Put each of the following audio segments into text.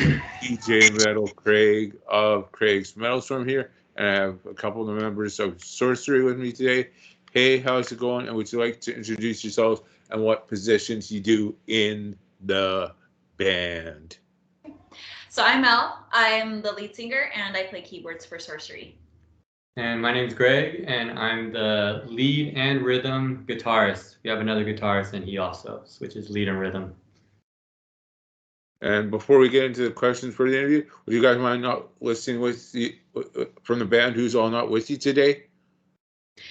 DJ Metal Craig of Craig's Metal Storm here, and I have a couple of the members of Sorcery with me today. Hey, how's it going? And would you like to introduce yourselves and what positions you do in the band? So I'm Mel. I'm the lead singer and I play keyboards for Sorcery. And my name's Greg, and I'm the lead and rhythm guitarist. We have another guitarist, and he also switches lead and rhythm. And before we get into the questions for the interview, would you guys mind not listening with from the band who's all not with you today?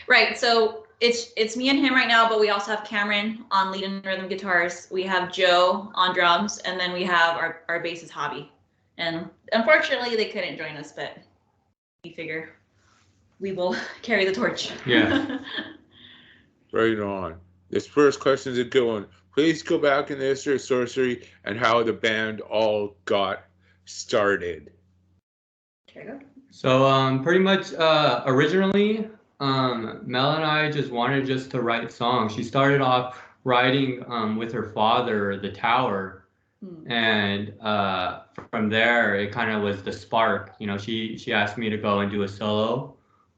Right. So it's me and him right now, but we also have Cameron on lead and rhythm guitars. We have Joe on drums, and then we have our bassist Hobby. And unfortunately, they couldn't join us, but we figure we will carry the torch. Yeah. Right on. This first question is a good one. Please go back in the history of Sorcery and how the band all got started. So pretty much originally, Mel and I just wanted to write songs. She started off writing with her father, The Tower, and from there it kind of was the spark. You know, she asked me to go and do a solo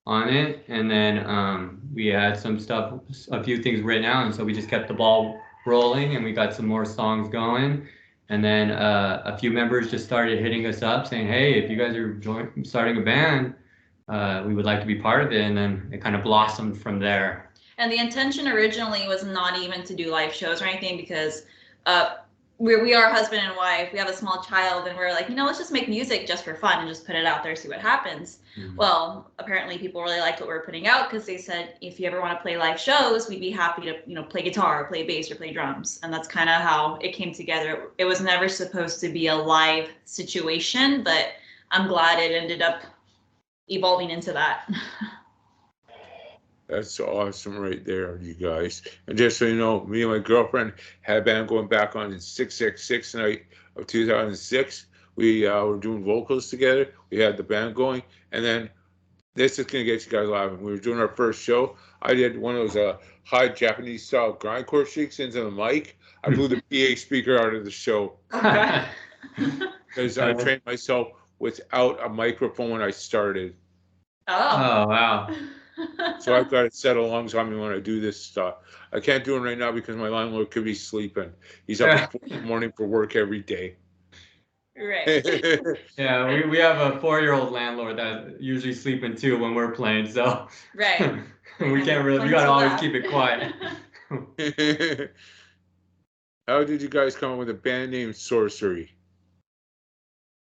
on it, and then we had some stuff, a few things written out, and so we just kept the ball rolling, and we got some more songs going. And then a few members just started hitting us up saying, hey, if you guys are starting a band, we would like to be part of it. And then it kind of blossomed from there. And the intention originally was not even to do live shows or anything, because we are husband and wife. We have a small child, and we're like, let's just make music just for fun and just put it out there, see what happens. Mm-hmm. Well, apparently people really liked what we were putting out, because they said, if you ever want to play live shows, we'd be happy to, play guitar, or play bass, or play drums. And that's kind of how it came together. It was never supposed to be a live situation, but I'm glad it ended up evolving into that. That's awesome right there, you guys. And just so you know, me and my girlfriend had a band going back on in 666 night of 2006. We were doing vocals together. We had the band going. And then this is going to get you guys laughing. We were doing our first show. I did one of those high Japanese style grindcore shrieks into the mic. I blew the PA speaker out of the show. Because I trained myself without a microphone when I started. Oh wow. So I've got it set alongside me when I do this stuff. I can't do it right now because my landlord could be sleeping. He's up at 4 in the morning for work every day. Right. Yeah, we have a 4-year-old landlord that's usually sleeping too when we're playing. So right. we gotta always keep it quiet. How did you guys come up with a band name Sorcery?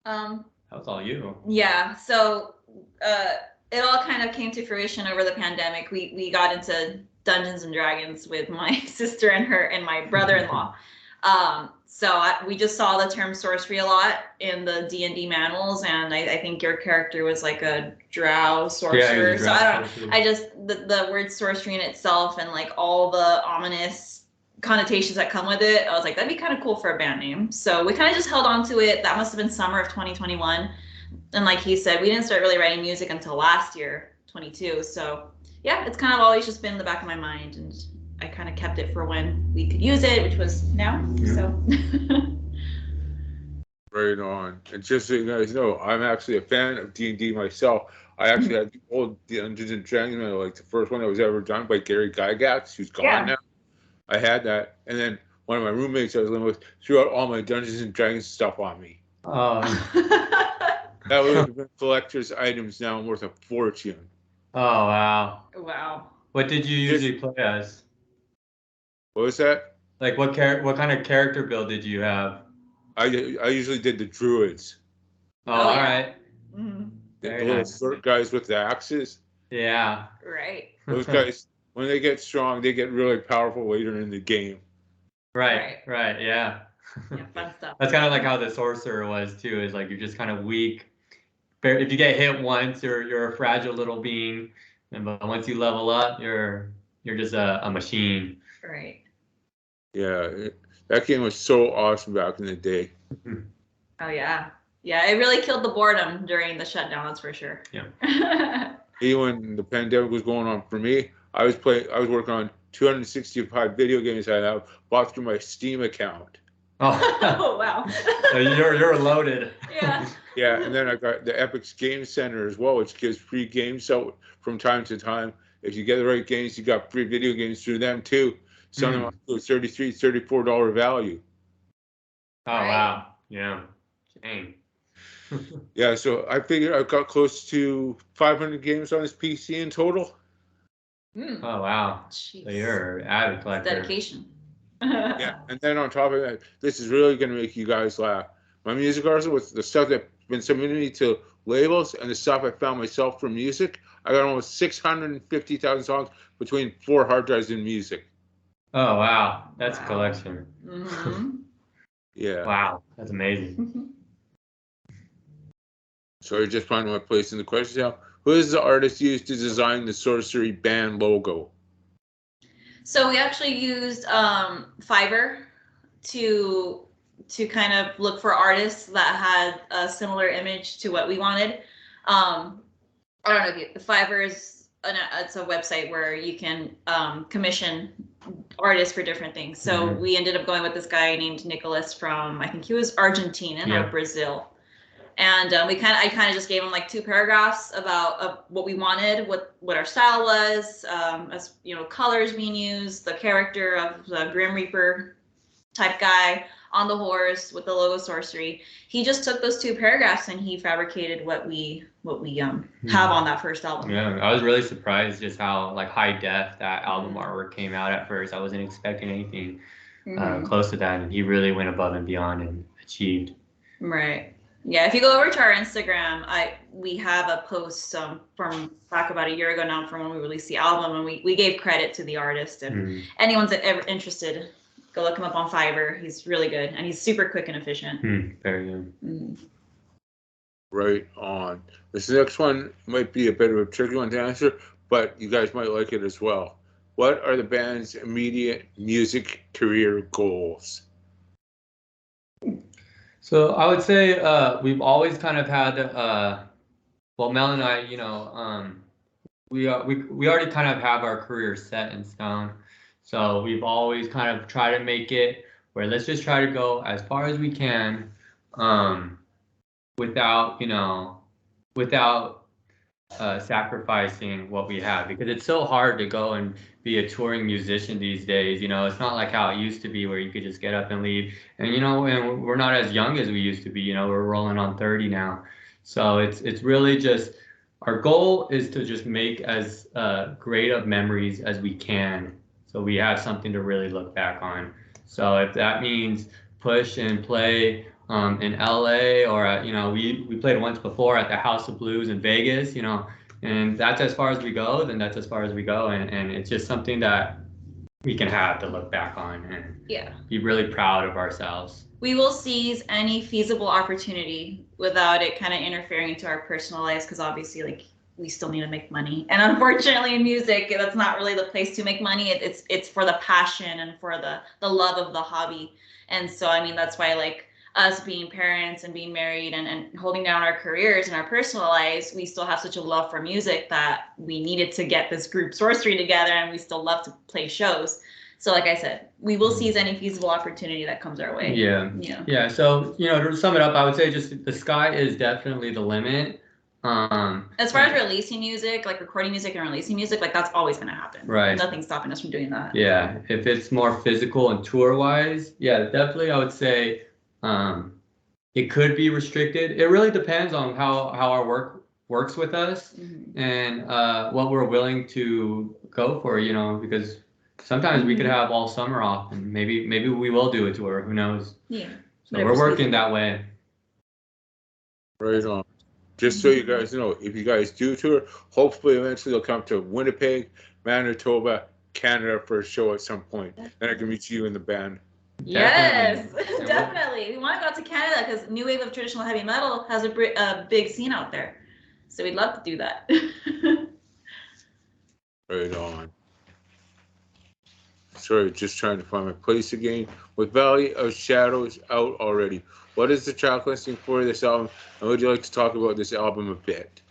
That was all you. Yeah. So it all kind of came to fruition over the pandemic. We got into Dungeons and Dragons with my sister and my brother-in-law. We just saw the term sorcery a lot in the D&D manuals, and I think your character was like a drow sorcerer. Yeah, I don't know. I just the word sorcery in itself and like all the ominous connotations that come with it, I was like, that'd be kind of cool for a band name. So we kind of just held on to it. That must have been summer of 2021. And like he said, we didn't start really writing music until last year, 22. So yeah, it's kind of always just been in the back of my mind, and I kind of kept it for when we could use it, which was now. Yeah. So. Right on. And just so you guys know, I'm actually a fan of D&D myself. I actually had the old Dungeons and Dragons, like the first one that was ever done by Gary Gygax, who's gone now. I had that, and then one of my roommates I was living with threw out all my Dungeons and Dragons stuff on me. That would have been collector's items now worth a fortune. Oh wow! Wow. What did you usually play as? What was that? Like what kind of character build did you have? I usually did the druids. Oh, all right. Mm-hmm. The little short guys with the axes. Yeah. Right. Those guys, when they get strong, they get really powerful later in the game. Right. Yeah. Yeah, fun stuff. That's kind of like how the sorcerer was too. Is like you're just kind of weak. If you get hit once, you're a fragile little being, but once you level up, you're just a machine. Right. Yeah, that game was so awesome back in the day. Oh yeah, it really killed the boredom during the shutdown. That's for sure. Yeah. Even when the pandemic was going on for me, I was working on 265 video games I have bought through my Steam account. Oh, Oh wow. so you're loaded. Yeah. Yeah, and then I got the Epic's Game Center as well, which gives free games out from time to time. If you get the right games, you got free video games through them too. Some of them up to $33, $34 value. Oh Right. wow. Yeah. Dang. Yeah, so I figured I got close to 500 games on this PC in total. Mm. Oh wow. Jeez. So you're an avid It's collector. dedication. Yeah, and then on top of that, this is really going to make you guys laugh. My music arsenal with the stuff that's been submitted me to labels and the stuff I found myself for music, I got almost 650,000 songs between 4 hard drives in music. Oh wow. That's a Wow. collection. Mhm. Yeah. Wow. That's amazing. So I just finding my place in the question now. Who is the artist used to design the Sorcery band logo? So we actually used Fiverr to kind of look for artists that had a similar image to what we wanted. I don't know if Fiverr is it's a website where you can commission artists for different things. So we ended up going with this guy named Nicholas from, I think he was Argentinian or Brazil. And I kind of just gave him like 2 paragraphs about what we wanted, what our style was, as you know, colors being used, the character of the Grim Reaper type guy on the horse with the logo Sorcery. He just took those 2 paragraphs and he fabricated what we have on that first album. Yeah, I was really surprised just how like high def that album artwork came out at first. I wasn't expecting anything close to that, and he really went above and beyond and achieved. Right. Yeah, if you go over to our Instagram, we have a post from back about a year ago now from when we released the album, and we gave credit to the artist. And anyone's ever interested, go look him up on Fiverr. He's really good, and he's super quick and efficient. Very good. Right on. This next one might be a bit of a tricky one to answer, but you guys might like it as well. What are the band's immediate music career goals? So I would say we've always kind of had, well, Mel and I, you know, we already kind of have our career set in stone. So we've always kind of tried to make it where let's just try to go as far as we can, without, you know, without sacrificing what we have, because it's so hard to go and be a touring musician these days. You know, it's not like how it used to be where you could just get up and leave. And you know, and we're not as young as we used to be. You know, we're rolling on 30 now. So it's really just our goal is to just make as great of memories as we can, so we have something to really look back on. So if that means push and play in LA, or at, you know, we played once before at the House of Blues in Vegas, you know, and that's as far as we go, then that's as far as we go. And it's just something that we can have to look back on and be really proud of ourselves. We will seize any feasible opportunity without it kind of interfering into our personal lives, because obviously, like, we still need to make money. And unfortunately in music, that's not really the place to make money. It's for the passion and for the love of the hobby. And so, I mean, that's why, like, us being parents and being married and holding down our careers and our personal lives, we still have such a love for music that we needed to get this group Sorcery together, and we still love to play shows. So like I said, we will seize any feasible opportunity that comes our way. Yeah. So, you know, to sum it up, I would say just the sky is definitely the limit. As far as releasing music, like recording music and releasing music, like that's always going to happen. Right. Nothing's stopping us from doing that. Yeah. If it's more physical and tour wise, yeah, definitely I would say it could be restricted. It really depends on how our work works with us and what we're willing to go for, you know, because sometimes we could have all summer off, and maybe we will do a tour. Who knows? Yeah. So we're working that way. Right on. Just so you guys know, if you guys do tour, hopefully eventually they'll come to Winnipeg, Manitoba, Canada for a show at some point. Then I can meet you in the band. Yes, definitely. We want to go out to Canada because New Wave of Traditional Heavy Metal has a big scene out there. So we'd love to do that. Right on. Sorry, just trying to find my place again. With Valley of Shadows out already, what is the track listing for this album, and would you like to talk about this album a bit?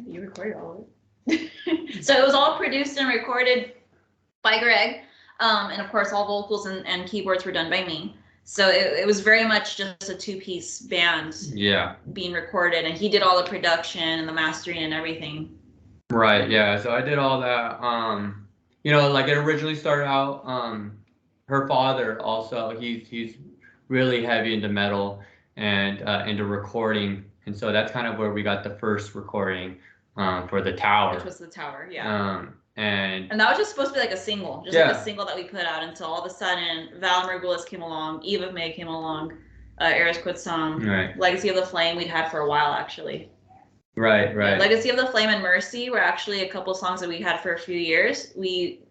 You recorded all of it. So it was all produced and recorded by Greg, and of course all vocals and keyboards were done by me. So it was very much just a two-piece band being recorded, and he did all the production and the mastering and everything. Right, yeah. So I did all that. You know, like it originally started out, her father also, he's really heavy into metal and into recording. And so that's kind of where we got the first recording for The Tower. Which was The Tower, yeah. And that was just supposed to be like a single, like a single that we put out until all of a sudden Val Margulis came along, Eve of May came along, Eris Quit Song, Legacy of the Flame we'd had for a while actually. Right. Yeah, Legacy of the Flame and Mercy were actually a couple songs that we had for a few years. We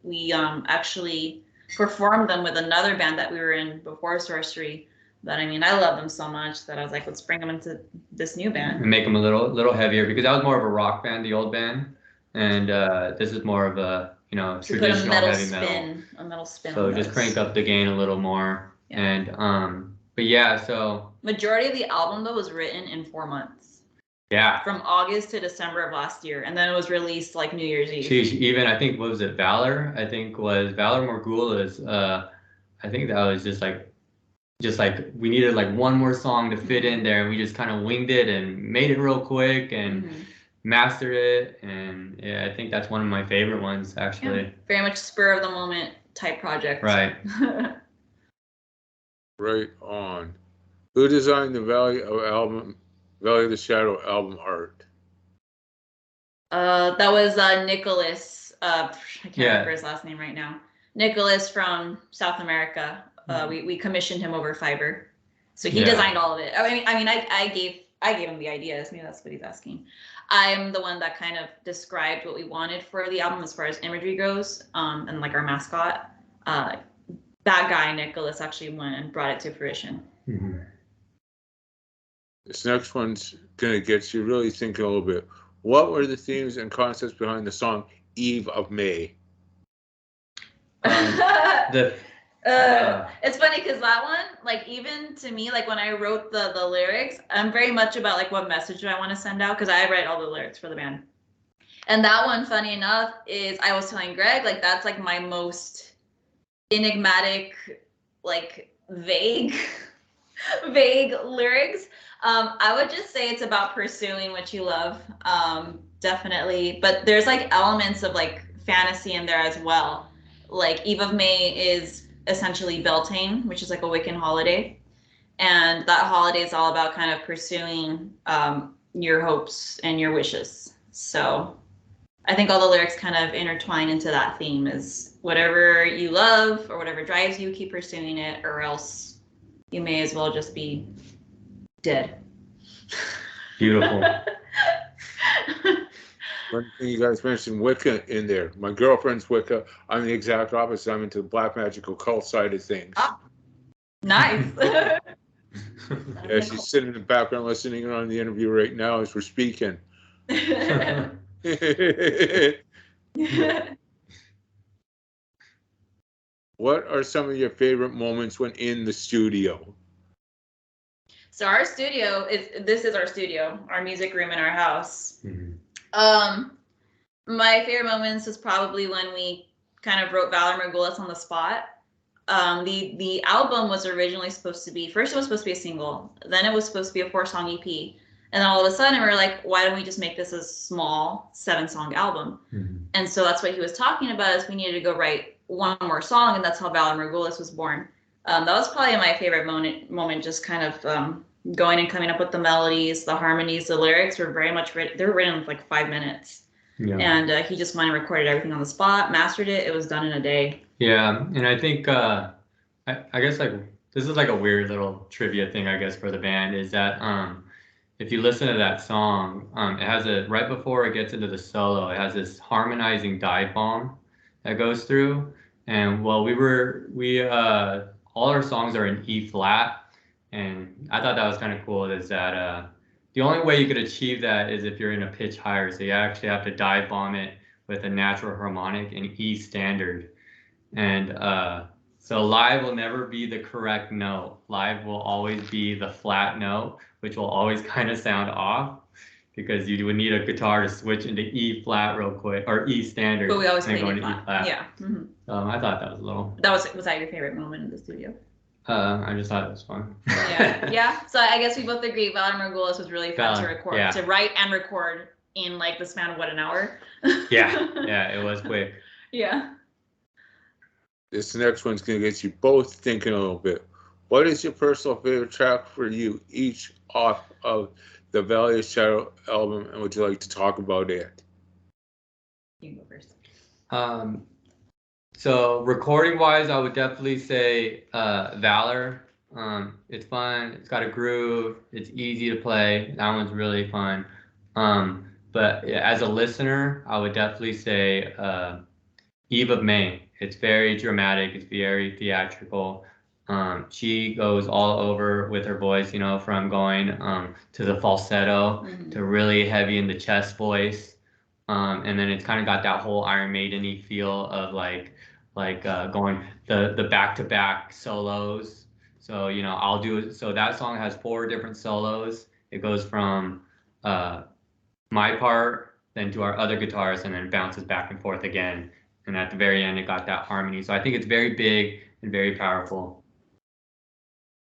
actually performed them with another band that we were in before Sorcery. But I mean, I love them so much that I was like, let's bring them into this new band. And make them a little heavier, because that was more of a rock band, the old band. And this is more of a, you know, so traditional heavy metal. A metal spin. So just crank up the gain a little more. Yeah. And but yeah, so majority of the album though was written in 4 months. Yeah. From August to December of last year, and then it was released like New Year's Eve. Sheesh, even I think, what was it, Valor? I think was Valor Morgula's. I think that was just like we needed like one more song to fit in there, and we just kind of winged it and made it real quick and mastered it. And yeah, I think that's one of my favorite ones actually. Yeah, very much spur of the moment type project. Right. Right on. Who designed the Valley of the Shadow album art? That was Nicholas. I can't remember his last name right now. Nicholas from South America. We commissioned him over Fiverr, so he designed all of it. I mean, I gave him the ideas. Maybe that's what he's asking. I'm the one that kind of described what we wanted for the album as far as imagery goes, and like our mascot. That guy Nicholas actually went and brought it to fruition. This next one's gonna get you really thinking a little bit. What were the themes and concepts behind the song "Eve of May"? It's funny because that one, like, even to me, like when I wrote the lyrics, I'm very much about like what message do I want to send out, because I write all the lyrics for the band. And that one, funny enough, is I was telling Greg, like, that's like my most enigmatic, like vague lyrics. I would just say it's about pursuing what you love, definitely. But there's like elements of like fantasy in there as well. Like Eve of May is essentially Beltane, which is like a Wiccan holiday, and that holiday is all about kind of pursuing your hopes and your wishes. So I think all the lyrics kind of intertwine into that theme, is whatever you love or whatever drives you, keep pursuing it, or else you may as well just be dead. Beautiful. One thing you guys mentioned Wicca in there. My girlfriend's Wicca. I'm the exact opposite. I'm into the black magic occult side of things. Ah, nice. Yeah, she's sitting in the background listening on the interview right now as we're speaking. What are some of your favorite moments when in the studio? So our studio this is our studio, our music room in our house. My favorite moments is probably when we kind of wrote Valor Margulis on the spot. The album was originally supposed to be, first it was supposed to be a single, then it was supposed to be a 4-song EP. And then all of a sudden we were like, why don't we just make this a small 7-song album? And so that's what he was talking about, is we needed to go write one more song, and that's how Valor Margulis was born. That was probably my favorite moment, just kind of going and coming up with the melodies, the harmonies, the lyrics were very much written. They were written in like 5 minutes. Yeah. And he just went and recorded everything on the spot, mastered it. It was done in a day. Yeah, and I think I guess like this is like a weird little trivia thing, I guess, for the band, is that if you listen to that song, it has right before it gets into the solo, it has this harmonizing dive bomb that goes through. And well, all our songs are in E flat, and I thought that was kind of cool, is that the only way you could achieve that is if you're in a pitch higher, so you actually have to dive bomb it with a natural harmonic in E standard. And so live will never be the correct note. Live will always be the flat note, which will always kind of sound off, because you would need a guitar to switch into E flat real quick, or E standard. But we always play E flat. Yeah. I thought that was a little. Was that your favorite moment in the studio? I just thought it was fun. Yeah. So I guess we both agree Valor Margulis was really fun to record, yeah. to write and record in like the span of what, an hour? Yeah, it was quick. Yeah. This next one's gonna get you both thinking a little bit. What is your personal favorite track for you, each off of the Valley of Shadow album, and would you like to talk about it? You can go first. So recording wise, I would definitely say Valor. It's fun. It's got a groove. It's easy to play. That one's really fun. But yeah, as a listener, I would definitely say Eve of May. It's very dramatic. It's very theatrical. She goes all over with her voice, you know, from going to the falsetto to really heavy in the chest voice. And then it's kind of got that whole Iron Maiden-y feel of like going the back-to-back solos. So, you know, I'll do it. So that song has 4 different solos. It goes from my part, then to our other guitarist, and then bounces back and forth again. And at the very end, it got that harmony. So I think it's very big and very powerful.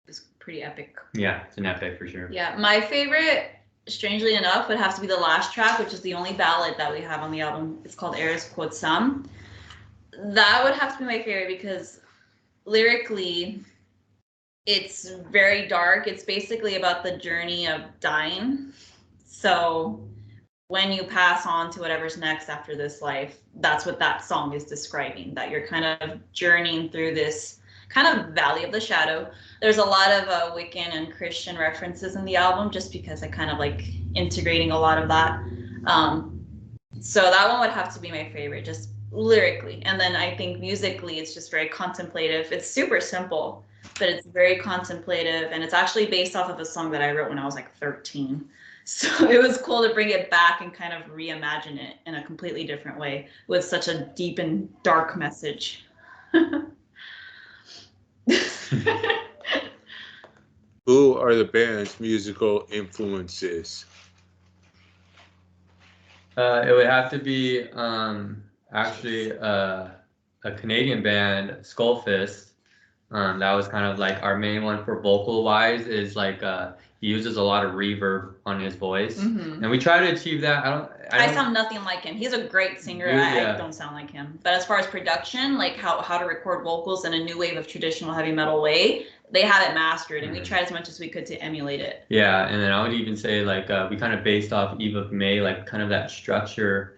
It's pretty epic. Yeah, it's an epic for sure. Yeah, my favorite, strangely enough, would have to be the last track, which is the only ballad that we have on the album. It's called Eris Quod Sum. That would have to be my favorite because lyrically, it's very dark. It's basically about the journey of dying. So when you pass on to whatever's next after this life, that's what that song is describing, that you're kind of journeying through this kind of valley of the shadow. There's a lot of Wiccan and Christian references in the album, just because I kind of like integrating a lot of that. So that one would have to be my favorite, just lyrically. And then I think musically, it's just very contemplative. It's super simple, but it's very contemplative. And it's actually based off of a song that I wrote when I was like 13. So it was cool to bring it back and kind of reimagine it in a completely different way with such a deep and dark message. Who are the band's musical influences? It would have to be actually a Canadian band, Skullfist. That was kind of like our main one for vocal wise. Is like he uses a lot of reverb on his voice, and we try to achieve that. I sound nothing like him. He's a great singer. I don't sound like him. But as far as production, like how to record vocals in a new wave of traditional heavy metal way, they have it mastered, and we tried as much as we could to emulate it. Yeah, and then I would even say like we kind of based off Eve of May, like kind of that structure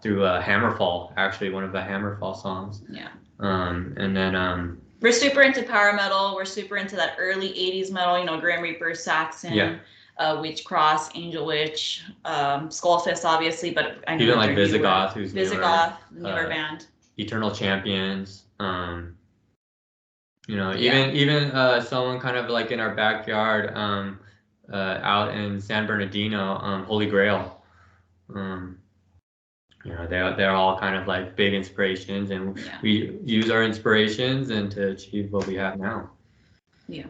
through Hammerfall, actually one of the Hammerfall songs. Yeah. And then we're super into power metal. We're super into that early 80s metal, you know, Grim Reaper, Saxon, Witch Cross, Angel Witch, Skullfist, obviously, but I know even like Visigoth, who's newer band. Eternal Champions. You know, even someone kind of like in our backyard, out in San Bernardino, Holy Grail. You know, they're all kind of like big inspirations, and we use our inspirations and to achieve what we have now. Yeah.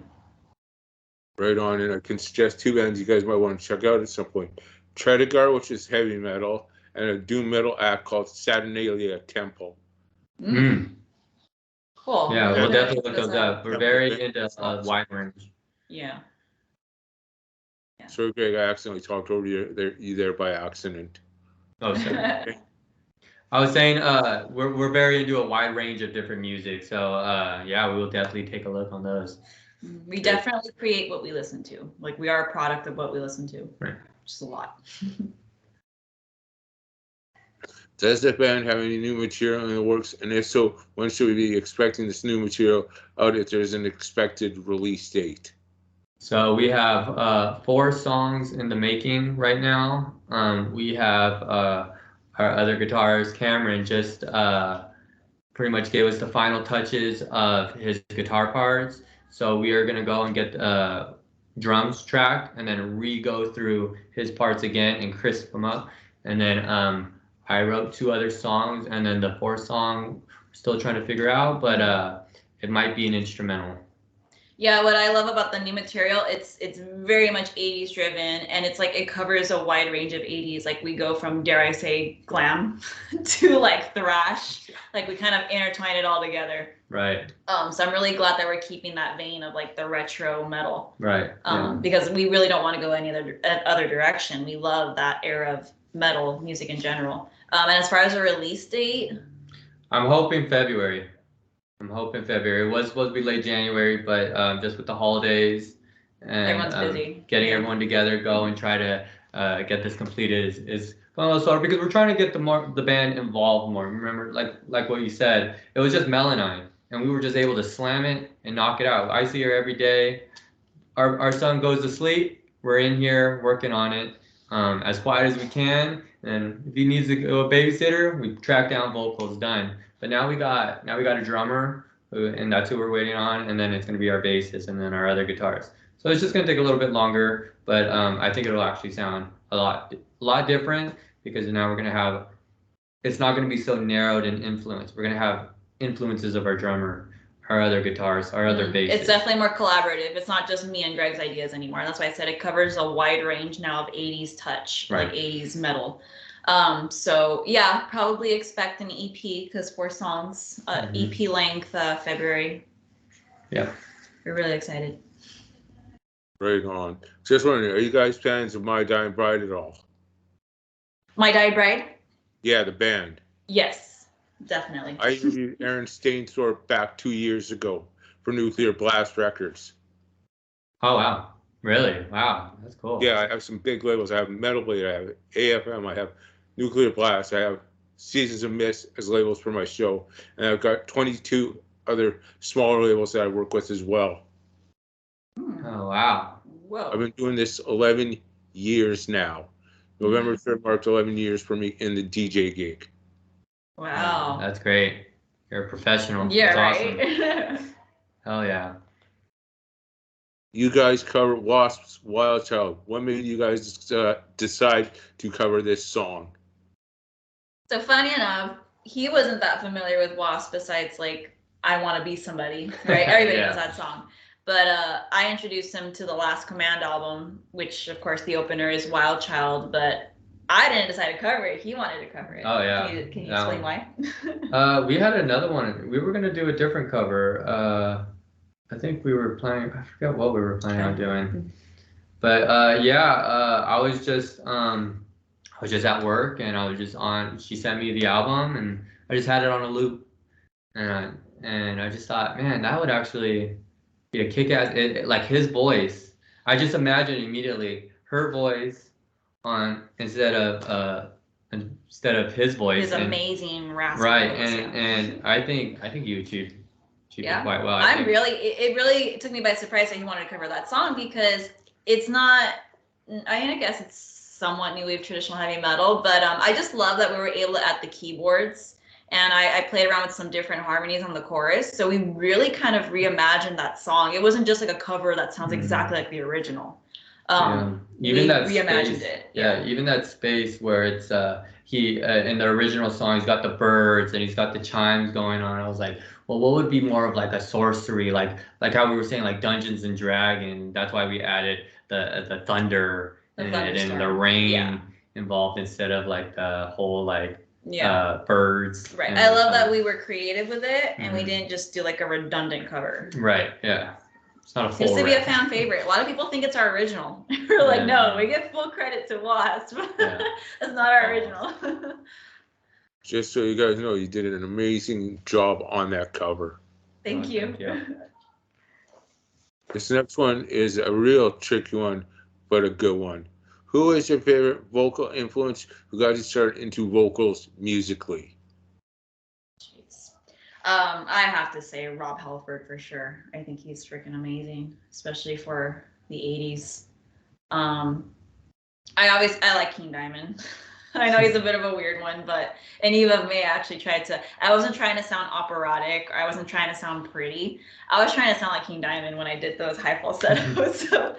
Right on, and I can suggest 2 bands you guys might want to check out at some point. Tredegar, which is heavy metal, and a doom metal act called Saturnalia Temple. Cool. Yeah, we'll definitely look those up. We're very into a wide range. Yeah. So Greg, I accidentally talked over you there by accident. Oh, sorry. I was saying we're very into a wide range of different music, so yeah, we will definitely take a look on those. We definitely create what we listen to. Like, we are a product of what we listen to. Right. Just a lot. Does the band have any new material in the works? And if so, when should we be expecting this new material out if there's an expected release date? So we have 4 songs in the making right now. We have our other guitarist, Cameron, just pretty much gave us the final touches of his guitar parts. So we are going to go and get drums tracked and then re-go through his parts again and crisp them up. And then I wrote 2 other songs, and then the 4th song we're still trying to figure out, but it might be an instrumental. Yeah, what I love about the new material, it's very much 80s driven, and it's like it covers a wide range of 80s. Like, we go from, dare I say, glam to like thrash. Like, we kind of intertwine it all together. Right. So I'm really glad that we're keeping that vein of like the retro metal. Right. Because we really don't want to go any other direction. We love that era of metal music in general. And as far as a release date, I'm hoping February. It was supposed to be late January, but just with the holidays and everyone's busy. getting everyone together, go and try to get this completed is going a little slower because we're trying to get the band involved more. Remember, like what you said, it was just Mel and I, and we were just able to slam it and knock it out. I see her every day. Our son goes to sleep. We're in here working on it as quiet as we can. And if he needs a babysitter, we track down vocals, done. But now we got a drummer, and that's who we're waiting on. And then it's going to be our bassist, and then our other guitars. So it's just going to take a little bit longer, but I think it'll actually sound a lot different because now we're going to have. It's not going to be so narrowed in influence. We're going to have influences of our drummer, our other guitars, our other bassists. It's definitely more collaborative. It's not just me and Greg's ideas anymore. That's why I said it covers a wide range now of 80s touch, Right. like 80s metal. So yeah, probably expect an EP because 4 songs, EP length, February. Yeah. We're really excited. Right on. Just wondering, are you guys fans of My Dying Bride at all? My Dying Bride? Yeah, the band. Yes, definitely. I interviewed Aaron Stainsthorpe back 2 years ago for Nuclear Blast Records. Oh wow! Really? Wow, that's cool. Yeah, I have some big labels. I have Metal Blade, I have AFM, I have Nuclear Blast, I have Seasons of Mist as labels for my show, and I've got 22 other smaller labels that I work with as well. Oh wow! Whoa. I've been doing this 11 years now. November 3rd marked 11 years for me in the DJ gig. Wow. That's great. You're a professional. Yeah, That's right? Awesome. Hell yeah. You guys cover Wasp's Wild Child. What made you guys decide to cover this song? So funny enough, he wasn't that familiar with Wasp besides like I Want to Be Somebody, right? Everybody knows that song. But I introduced him to the Last Command album, which of course the opener is Wild Child, but I didn't decide to cover it. He wanted to cover it. Oh yeah. Can you explain why? We had another one. We were gonna do a different cover. I think we were planning. I forgot what we were planning on doing. But I was just at work and I was just on. She sent me the album and I just had it on a loop, and I just thought, man, that would actually be a kick-ass. Like his voice. I just imagined immediately her voice on instead of his voice. His amazing raspy right, voice, and I think you achieved it quite well. It really took me by surprise that he wanted to cover that song because it's not. I guess it's somewhat new wave traditional heavy metal, but I just love that we were able to add the keyboards. And I played around with some different harmonies on the chorus. So we really kind of reimagined that song. It wasn't just like a cover that sounds exactly like the original. Even that reimagined space, it. Yeah, even that space where it's he in the original song, he's got the birds and he's got the chimes going on. I was like, well, what would be more of like a sorcery, like how we were saying, like Dungeons and Dragons. That's why we added the thunder in it and the rain involved instead of like the whole like birds. Right. I love that we were creative with it and we didn't just do like a redundant cover. Right. Yeah. It's not a full. Seems to be a fan favorite. A lot of people think it's our original. We're like, no, we give full credit to Wasp. It's not our original. Just so you guys know, you did an amazing job on that cover. Thank you. This next one is a real tricky one, but a good one. Who is your favorite vocal influence who got you started into vocals musically? I have to say Rob Halford for sure. I think he's freaking amazing, especially for the 80s. I like King Diamond. I know he's a bit of a weird one, but and Eve of May actually I wasn't trying to sound operatic, or I wasn't trying to sound pretty. I was trying to sound like King Diamond when I did those high falsettos. So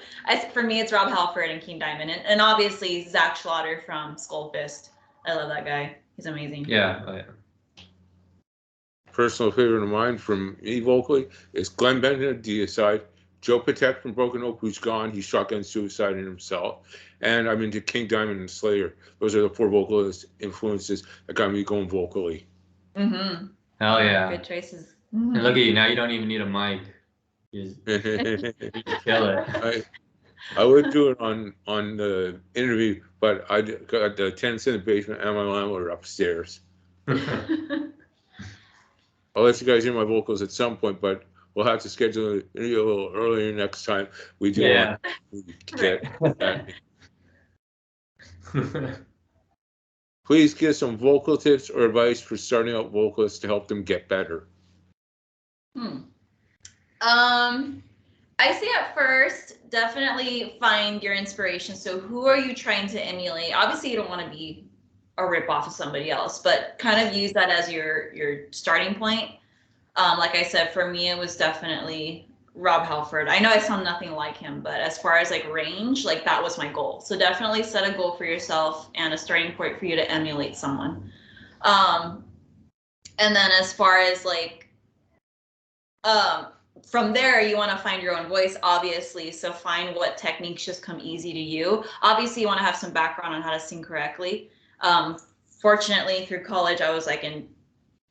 for me, it's Rob Halford and King Diamond. And obviously Zach Schlatter from Skullfist. I love that guy. He's amazing. Yeah. Personal favorite of mine from me vocally is Glenn Benton, Deicide, Joe Patek from Broken Hope, who's gone. He shotgun suicide in himself. And I'm into King Diamond and Slayer. Those are the 4 vocalist influences that got me going vocally. Mm-hmm. Hell yeah. Good choices. And look at you, now you don't even need a mic. You kill it. I would do it on the interview, but I got the tenants in the basement and my landlord upstairs. I'll let you guys hear my vocals at some point, but we'll have to schedule an interview a little earlier next time we do Yeah. Please give some vocal tips or advice for starting out vocalists to help them get better. I say at first, definitely find your inspiration. So who are you trying to emulate? Obviously, you don't want to be a rip-off of somebody else, but kind of use that as your starting point. Like I said, for me, it was definitely Rob Halford. I know I sound nothing like him, but as far as like range, like that was my goal. So definitely set a goal for yourself and a starting point for you to emulate someone. And then as far as like, from there, you want to find your own voice, obviously. So find what techniques just come easy to you. Obviously, you want to have some background on how to sing correctly. Fortunately, through college, I was like in a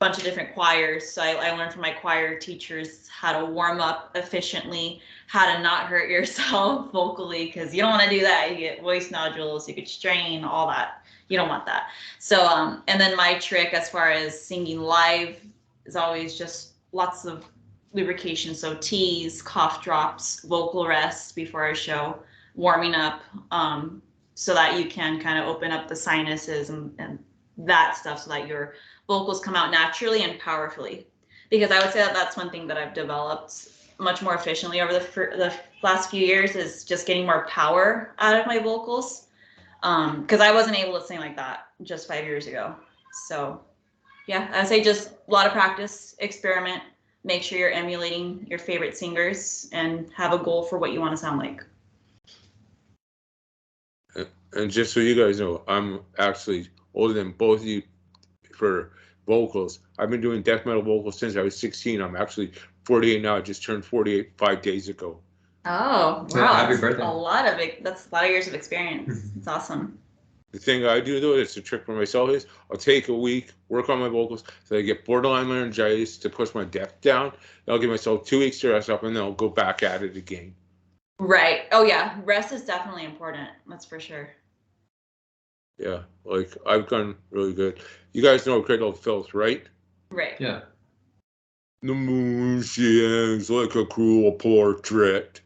bunch of different choirs. So I learned from my choir teachers how to warm up efficiently, how to not hurt yourself vocally, because you don't want to do that. You get voice nodules, you could strain, all that. You don't want that. So, and then my trick as far as singing live is always just lots of lubrication. So teas, cough drops, vocal rests before a show, warming up, so that you can kind of open up the sinuses and that stuff so that your vocals come out naturally and powerfully. Because I would say that that's one thing that I've developed much more efficiently over the last few years is just getting more power out of my vocals. Because I wasn't able to sing like that just 5 years ago. So yeah, I'd say just a lot of practice, experiment, make sure you're emulating your favorite singers and have a goal for what you want to sound like. And just so you guys know, I'm actually older than both of you for vocals. I've been doing death metal vocals since I was 16. I'm actually 48 now. I just turned 48 5 days ago. Oh, wow. Happy birthday. That's a lot of years of experience. It's awesome. The thing I do, though, it's a trick for myself, is I'll take a week, work on my vocals, so I get borderline laryngitis to push my depth down. I'll give myself 2 weeks to rest up, and then I'll go back at it again. Right. Oh, yeah. Rest is definitely important. That's for sure. Yeah, like I've done really good. You guys know Cradle of Filth, right? Right. Yeah. The moon, she hangs like a cruel portrait.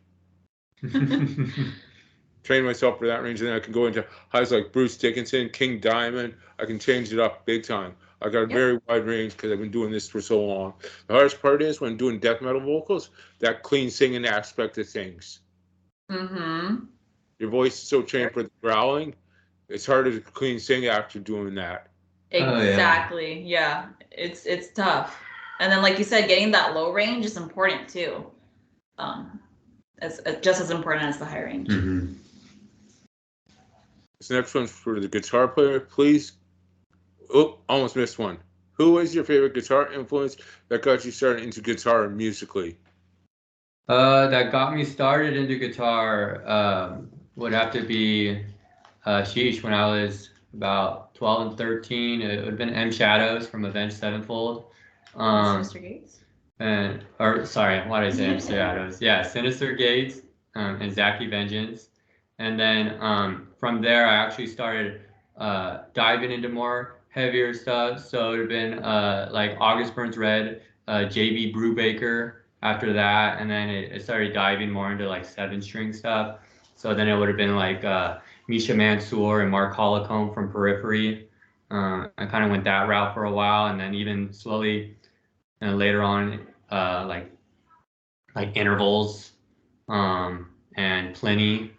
Train myself for that range, and then I can go into highs like Bruce Dickinson, King Diamond. I can change it up big time. I got a very wide range because I've been doing this for so long. The hardest part is when doing death metal vocals, that clean singing aspect of things. Mm-hmm. Your voice is so trained for the growling, it's harder to clean sing after doing that. Exactly. Oh, yeah. It's tough. And then, like you said, getting that low range is important too. As just as important as the high range. Mm-hmm. This next one's for the guitar player. Please. Oh, almost missed one. Who was your favorite guitar influence that got you started into guitar musically? That got me started into guitar would have to be Sheesh when I was about 12 and 13. It would have been M Shadows from Avenged Sevenfold. Sinister Gates? Sorry, why did I say M Shadows? Yeah, Sinister Gates and Zacky Vengeance. And then from there, I actually started diving into more heavier stuff. So it would have been like August Burns Red, JB Brubaker after that. And then it started diving more into like 7-string stuff. So then it would have been like Misha Mansour and Mark Holcomb from Periphery. I kind of went that route for a while, and then even slowly later on, like Intervals and Pliny.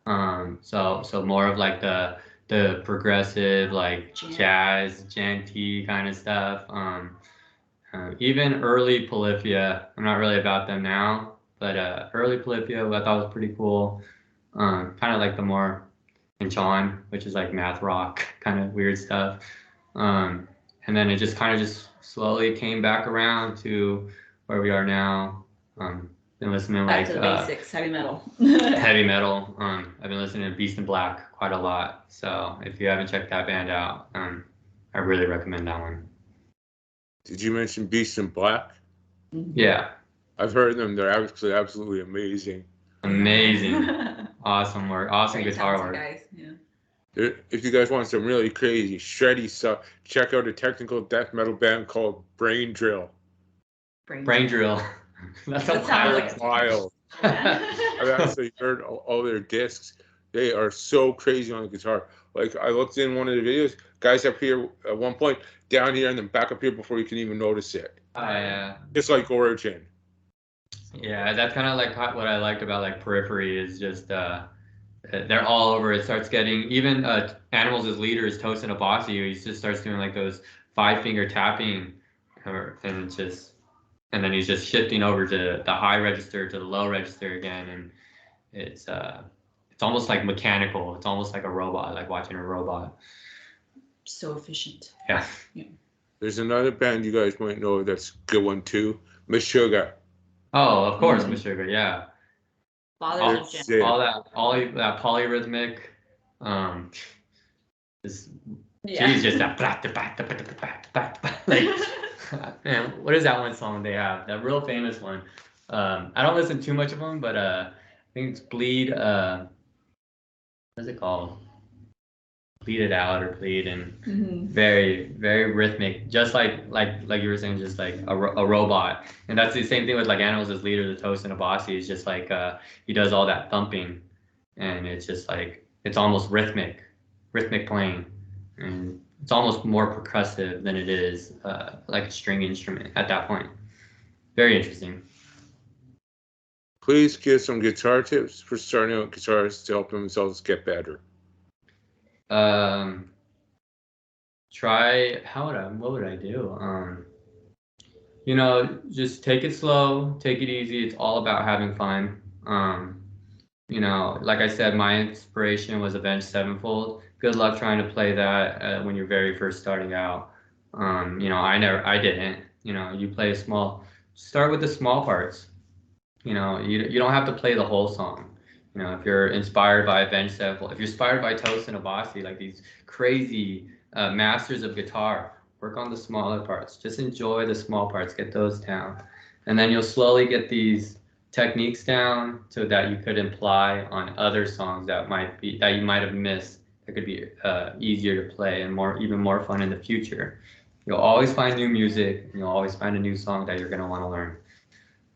So more of like the progressive like jazz, janty kind of stuff. Even early Polyphia. I'm not really about them now, but early Polyphia I thought was pretty cool. Kind of like the more Enchon, which is like math rock kind of weird stuff. And then it just kind of just slowly came back around to where we are now. Been listening back to the basics, heavy metal. Heavy metal. I've been listening to Beast in Black quite a lot. So if you haven't checked that band out, I really recommend that one. Did you mention Beast in Black? Yeah, I've heard them. They're actually absolutely amazing. amazing, awesome work, awesome Very guitar talented work. guys. Yeah. If you guys want some really crazy, shreddy stuff, check out a technical death metal band called Brain Drill. Brain drill. That's a That sounds wild. like Wild. I've actually heard all their discs. They are so crazy on the guitar. Like I looked in one of the videos, guys up here at one point, down here, and then back up here before you can even notice it. Yeah. Just like Origin. Yeah, that's kind of like what I liked about like Periphery is just they're all over. It starts getting even Animals' leader is Tosin Abasi. He just starts doing like those 5-finger tapping, and it's just and then he's just shifting over to the high register to the low register again, and it's almost like mechanical. It's almost like a robot, like watching a robot. So efficient. Yeah. There's another band you guys might know that's a good one too, Miss Sugar. Oh, of course, Miss Sugar. Yeah. Fathers of Jam. All that polyrhythmic, just Yeah. she's just that like, man, what is that one song they have? That real famous one. I don't listen too much of them, but I think it's Bleed. What is it called? Bleed It Out or Bleed, and very very rhythmic, just like you were saying, just like a robot. And that's the same thing with like Animals' leader, the Tosin Abasi. Is just like he does all that thumping, and it's just like it's almost rhythmic playing, and it's almost more percussive than it is like a string instrument at that point. Very interesting. Please give some guitar tips for starting out guitarists to help themselves get better. Try what would I do? You know, just take it slow, take it easy. It's all about having fun. You know, like I said, my inspiration was Avenged Sevenfold. Good luck trying to play that when you're very first starting out. You know, I didn't. You know, you play start with the small parts. You know, you don't have to play the whole song. You know, if you're inspired by Avenged Sevenfold, if you're inspired by Tosin Abasi, like these crazy masters of guitar, work on the smaller parts. Just enjoy the small parts, get those down, and then you'll slowly get these techniques down so that you could imply on other songs that you might have missed, that could be easier to play and even more fun in the future. You'll always find new music, and you'll always find a new song that you're going to want to learn.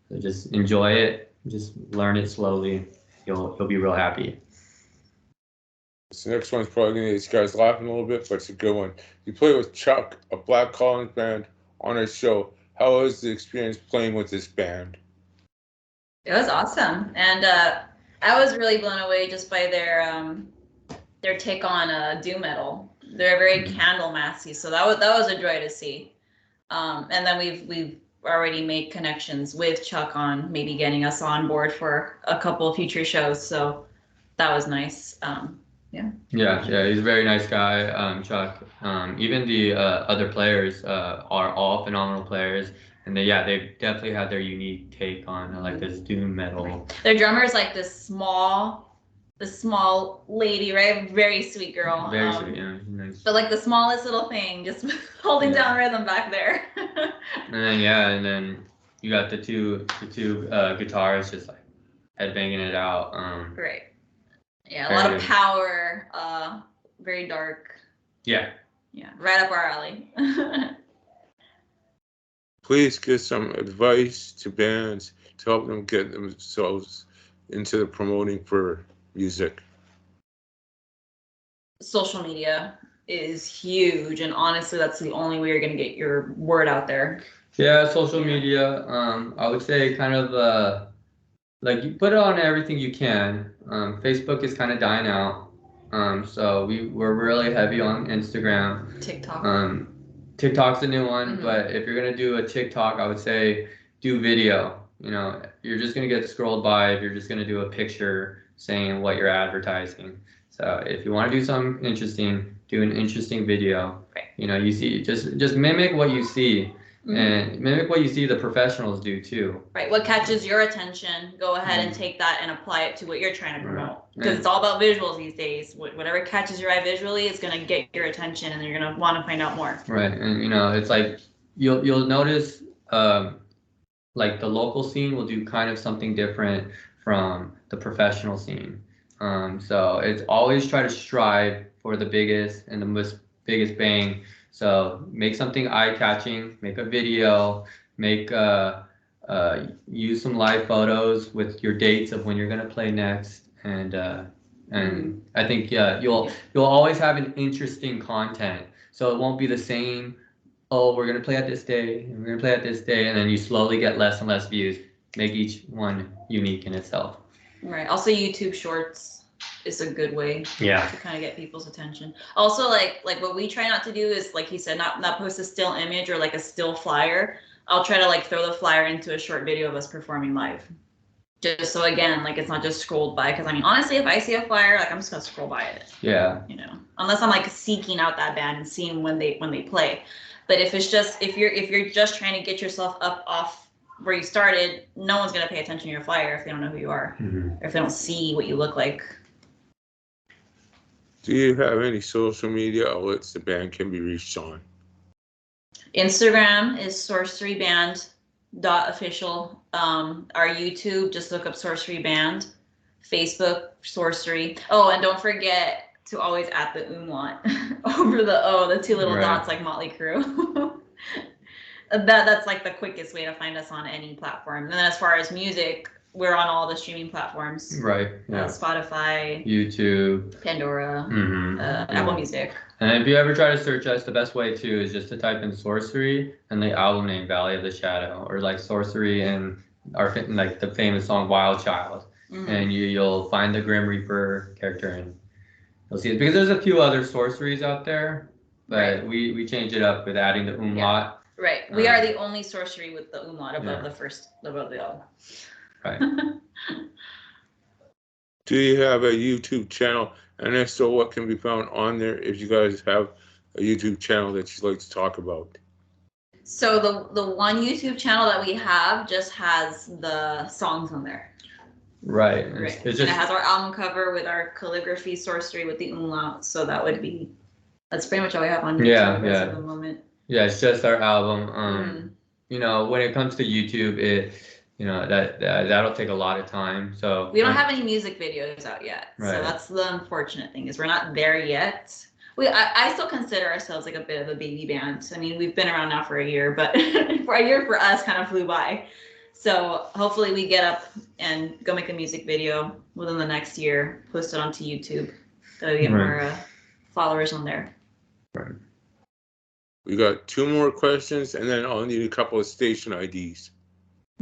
So just enjoy it, just learn it slowly. You'll be real happy. This next one's probably going to get these guys laughing a little bit, but it's a good one. You play with Chuck, a Black Collins band, on our show. How was the experience playing with this band? It was awesome, and I was really blown away just by their take on doom metal. They're very Candlemassy, so that was a joy to see. And then we've already made connections with Chuck on maybe getting us on board for a couple of future shows, so that was nice. Yeah, he's a very nice guy, Chuck. Even the other players are all phenomenal players, and they definitely had their unique take on like this doom metal. Their drummer is like this small lady, right? Very sweet girl. Very sweet, yeah, nice. But like the smallest little thing, just holding down rhythm back there. And then you got the two guitars just like headbanging it out. Right. Yeah, a lot of power, very dark. Yeah. Yeah, right up our alley. Please give some advice to bands to help them get themselves into the promoting for music. Social media is huge, and honestly, that's the only way you're going to get your word out there. Yeah, social media. I would say kind of like you put it on everything you can. Facebook is kind of dying out. So we're really heavy on Instagram. TikTok. TikTok's a new one, but if you're gonna do a TikTok, I would say do video. You know, you're just gonna get scrolled by if you're just gonna do a picture saying what you're advertising. So if you want to do something interesting, do an interesting video. Right. You know, you see, just mimic what you see. And mimic what you see the professionals do too. Right. What catches your attention, go ahead and take that and apply it to what you're trying to promote. Because it's all about visuals these days. Whatever catches your eye visually is going to get your attention, and you're going to want to find out more. Right. And you know, it's like you'll notice like like the local scene will do kind of something different from the professional scene. So it's always try to strive for the biggest and the most biggest bang. So make something eye-catching, make a video, make use some live photos with your dates of when you're gonna play next, and I think you'll always have an interesting content. So it won't be the same. Oh, we're gonna play at this day, and we're gonna play at this day, and then you slowly get less and less views. Make each one unique in itself. Right. Also, YouTube Shorts is a good way Yeah. to kind of get people's attention. Also, like what we try not to do is, like he said, not post a still image or like a still flyer. I'll try to like throw the flyer into a short video of us performing live. Just so again, like it's not just scrolled by. Because I mean, honestly, if I see a flyer, like I'm just gonna scroll by it. Yeah. You know, unless I'm like seeking out that band and seeing when they play. But if it's just if you're just trying to get yourself up off where you started, no one's gonna pay attention to your flyer if they don't know who you are, or if they don't see what you look like. Do you have any social media outlets the band can be reached on? Instagram is sorceryband.official. Our YouTube, just look up Sorcery Band. Facebook, Sorcery. Oh, and don't forget to always add the umlaut over the O, the two little dots like Motley Crue. That's like the quickest way to find us on any platform. And then as far as music, we're on all the streaming platforms. Right. Yeah. Spotify, YouTube, Pandora, Apple Music. And if you ever try to search us, the best way too is just to type in Sorcery and the album name Valley of the Shadow, or like Sorcery and our like the famous song Wild Child, and you'll find the Grim Reaper character and you'll see it, because there's a few other sorceries out there, but we change it up with adding the umlaut. Yeah. Right. We are the only sorcery with the umlaut above above the O. Right. Do you have a YouTube channel? And if so, what can be found on there if you guys have a YouTube channel that you'd like to talk about? So the one YouTube channel that we have just has the songs on there. Right. It's just, and it has our album cover with our calligraphy sorcery with the umlaut. So that's pretty much all we have on YouTube at the moment. Yeah, it's just our album. You know, when it comes to YouTube, that'll take a lot of time. So we don't have any music videos out yet. Right. So that's the unfortunate thing, is we're not there yet. I still consider ourselves like a bit of a baby band. I mean, we've been around now for a year, but for a year for us kind of flew by. So hopefully we get up and go make a music video within the next year, post it onto YouTube, so we get more followers on there. Right. We got 2 more questions, and then I'll need a couple of station IDs.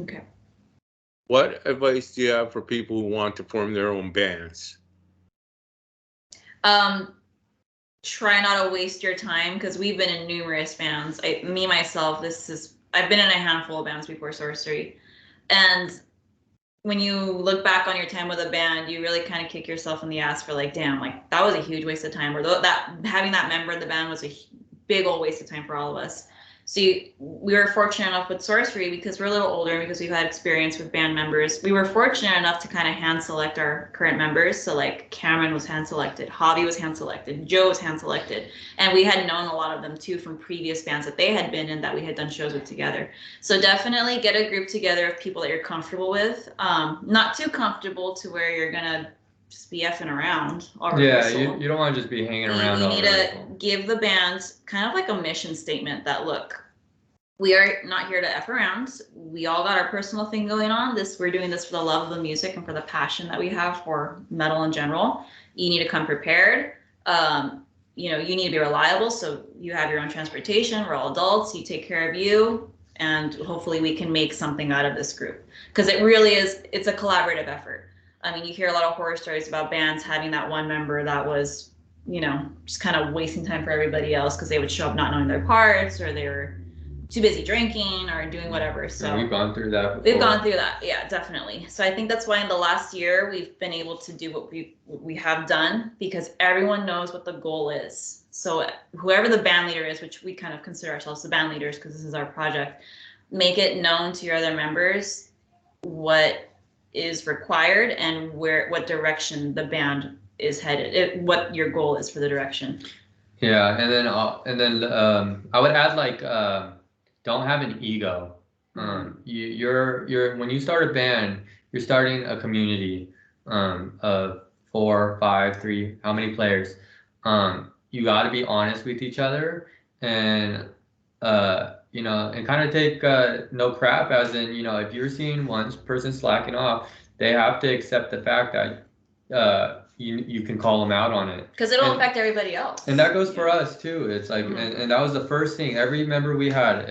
Okay. What advice do you have for people who want to form their own bands? Try not to waste your time, because we've been in numerous bands. I've been in a handful of bands before Sorcery, and when you look back on your time with a band, you really kind of kick yourself in the ass for like, damn, like that was a huge waste of time, or that having that member of the band was a big old waste of time for all of us. So we were fortunate enough with Sorcery, because we're a little older and because we've had experience with band members. We were fortunate enough to kind of hand select our current members. So like Cameron was hand selected, Javi was hand selected, Joe was hand selected. And we had known a lot of them too from previous bands that they had been in, that we had done shows with together. So definitely get a group together of people that you're comfortable with. Not too comfortable to where you're gonna just be effing around. You don't want to just be hanging around. You need to give the band kind of like a mission statement that, look, we are not here to F around. We all got our personal thing going on. We're doing this for the love of the music and for the passion that we have for metal in general. You need to come prepared. You need to be reliable. So you have your own transportation. We're all adults. You take care of you. And hopefully we can make something out of this group. Because it really is, it's a collaborative effort. I mean, you hear a lot of horror stories about bands having that one member that was, just kind of wasting time for everybody else because they would show up not knowing their parts, or they were too busy drinking or doing whatever. So we've gone through that before. We've gone through that. Yeah, definitely. So I think that's why in the last year we've been able to do what we have done, because everyone knows what the goal is. So whoever the band leader is, which we kind of consider ourselves the band leaders because this is our project, make it known to your other members what is required and what direction the band is headed, what your goal is for the direction. Yeah, and then I would add, like, don't have an ego. You're when you start a band, you're starting a community of 4, 5, 3, how many players. You got to be honest with each other, and and kind of take no crap, as in, if you're seeing one person slacking off, they have to accept the fact that you can call them out on it. Because it'll affect everybody else. And that goes for us too. It's like, and that was the first thing every member we had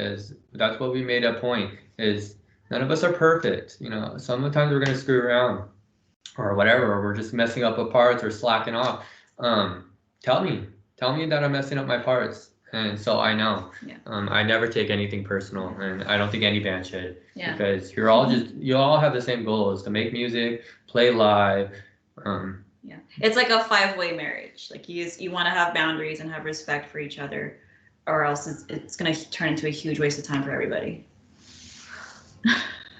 that's what we made a point, is none of us are perfect. Sometimes we're gonna screw around or whatever, or we're just messing up with parts or slacking off. Tell me that I'm messing up my parts. And so I know. Yeah. I never take anything personal, and I don't think any band should. Yeah. Because you all have the same goal, is to make music, play live. Yeah, it's like a 5-way marriage. Like you want to have boundaries and have respect for each other, or else it's going to turn into a huge waste of time for everybody.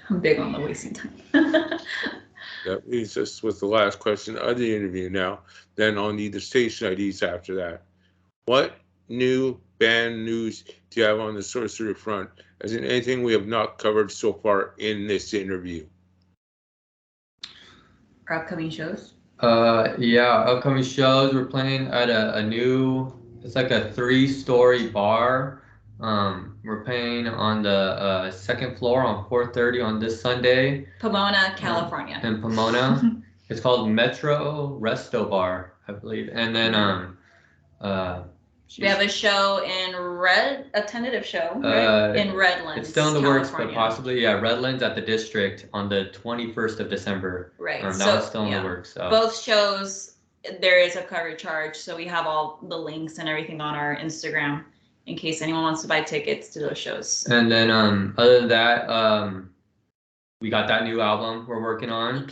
I'm big on the wasting time. That leaves us with the last question of the interview now. Then I'll need the station IDs after that. What new band news do you have on the Sorcery front, as in anything we have not covered so far in this interview? Our upcoming shows? Upcoming shows. We're playing at a new, it's like a 3-story bar. We're playing on the second floor on 4:30 on this Sunday. Pomona, California. In Pomona. It's called Metro Resto Bar, I believe. And then we have a show a tentative show, right? In Redlands. It's still in the works, but possibly, Redlands at the District on the 21st of December. Right. That was still in the works. So. Both shows, there is a cover charge, so we have all the links and everything on our Instagram in case anyone wants to buy tickets to those shows. And then other than that, we got that new album we're working on.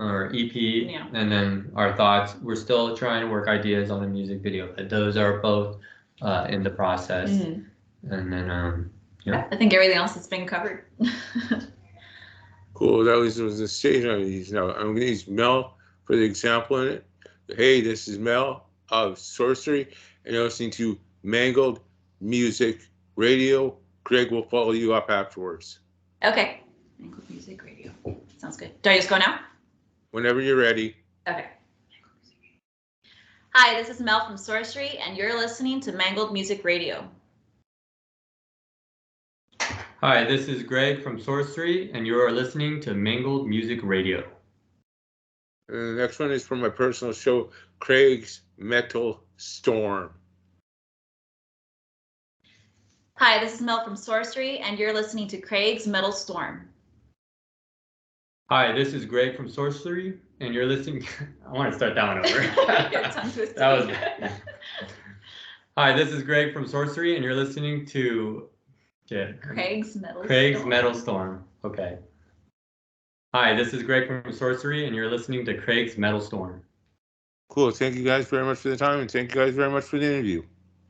EP. Yeah. And then our thoughts, we're still trying to work ideas on a music video, but those are both in the process. Mm-hmm. And then I think everything else has been covered. Cool. That was the stage I'm going to use now. I'm going to use Mel for the example in it. Hey, this is Mel of Sorcery, and you're listening to Mangled Music Radio. Greg will follow you up afterwards. Okay. Mangled Music Radio. Sounds good. Do I just go now? Whenever you're ready. Okay. Hi, this is Mel from Sorcery, and you're listening to Mangled Music Radio. Hi, this is Greg from Sorcery, and you are listening to Mangled Music Radio. And the next one is from my personal show, Craig's Metal Storm. Hi, this is Mel from Sorcery, and you're listening to Craig's Metal Storm. Hi, this is Greg from Sorcery, and you're listening. I want to start that one over. That was good. Hi, this is Greg from Sorcery, and you're listening to Craig's Metal Storm. Okay. Hi, this is Greg from Sorcery, and you're listening to Craig's Metal Storm. Cool. Thank you guys very much for the time, and thank you guys very much for the interview.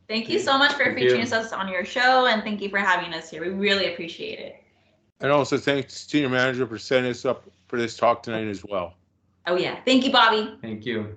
Thank you so much for featuring us on your show, and thank you for having us here. We really appreciate it. And also thanks to Senior Manager for setting us up for this talk tonight as well. Oh, yeah. Thank you, Bobby. Thank you.